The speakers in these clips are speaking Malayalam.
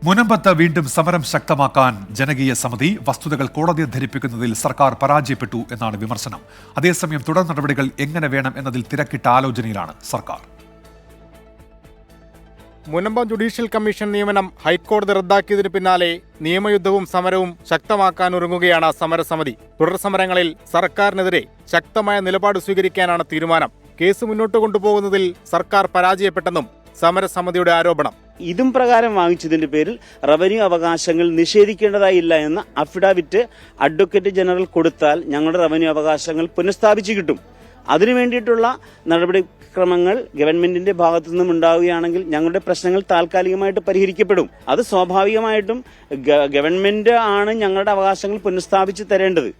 മുനമ്പത്ത് വീണ്ടും സമരം ശക്തമാക്കാൻ ജനകീയ സമിതി. വസ്തുതകൾ കോടതിയെ ധരിപ്പിക്കുന്നതിൽ സർക്കാർ പരാജയപ്പെട്ടു എന്നാണ് വിമർശനം. അതേസമയം തുടർ നടപടികൾ എങ്ങനെ വേണം എന്നതിൽ തിരക്കിട്ട ആലോചനയിലാണ് സർക്കാർ. മുനമ്പം ജുഡീഷ്യൽ കമ്മീഷൻ നിയമനം ഹൈക്കോടതി റദ്ദാക്കിയതിനു പിന്നാലെ നിയമയുദ്ധവും സമരവും ശക്തമാക്കാനൊരുങ്ങുകയാണ് സമരസമിതി. തുടർ സമരങ്ങളിൽ സർക്കാരിനെതിരെ ശക്തമായ നിലപാട് സ്വീകരിക്കാനാണ് തീരുമാനം. കേസ് മുന്നോട്ട് കൊണ്ടുപോകുന്നതിൽ സർക്കാർ പരാജയപ്പെട്ടെന്നും സമരസമിതിയുടെ ആരോപണം. ഇതും പ്രകാരം വാങ്ങിച്ചതിന്റെ പേരിൽ റവന്യൂ അവകാശങ്ങൾ നിഷേധിക്കേണ്ടതായില്ല എന്ന അഫിഡാവിറ്റ് അഡ്വക്കേറ്റ് ജനറൽ കൊടുത്താൽ ഞങ്ങളുടെ റവന്യൂ അവകാശങ്ങൾ പുനഃസ്ഥാപിച്ചു കിട്ടും. അതിനു വേണ്ടിയിട്ടുള്ള നടപടിക്രമങ്ങൾ ഗവൺമെന്റിന്റെ ഭാഗത്തു നിന്നും ഉണ്ടാവുകയാണെങ്കിൽ ഞങ്ങളുടെ പ്രശ്നങ്ങൾ താൽക്കാലികമായിട്ട് പരിഹരിക്കപ്പെടും. അത് സ്വാഭാവികമായിട്ടും ഗവൺമെന്റ് ആണ് ഞങ്ങളുടെ അവകാശങ്ങൾ പുനഃസ്ഥാപിച്ചു തരേണ്ടത്.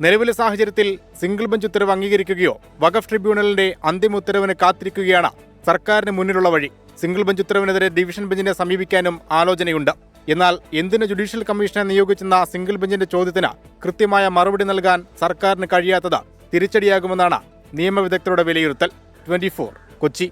നിലവിലെ സാഹചര്യത്തിൽ സിംഗിൾ ബെഞ്ച് ഉത്തരവ് അംഗീകരിക്കുകയോ വഖഫ് ട്രിബ്യൂണലിന്റെ അന്തിമ ഉത്തരവിന് കാത്തിരിക്കുകയാണ് സർക്കാരിന് മുന്നിലുള്ള വഴി. സിംഗിൾ ബെഞ്ച് ഉത്തരവിനെതിരെ ഡിവിഷൻ ബെഞ്ചിനെ സമീപിക്കാനും ആലോചനയുണ്ട്. എന്നാൽ എന്തിന് ജുഡീഷ്യൽ കമ്മീഷനെ നിയോഗിച്ചെന്ന സിംഗിൾ ബെഞ്ചിന്റെ ചോദ്യത്തിന് കൃത്യമായ മറുപടി നൽകാൻ സർക്കാരിന് കഴിയാത്തത് തിരിച്ചടിയാകുമെന്നാണ് നിയമവിദഗ്ധരുടെ വിലയിരുത്തൽ. 24 കൊച്ചി.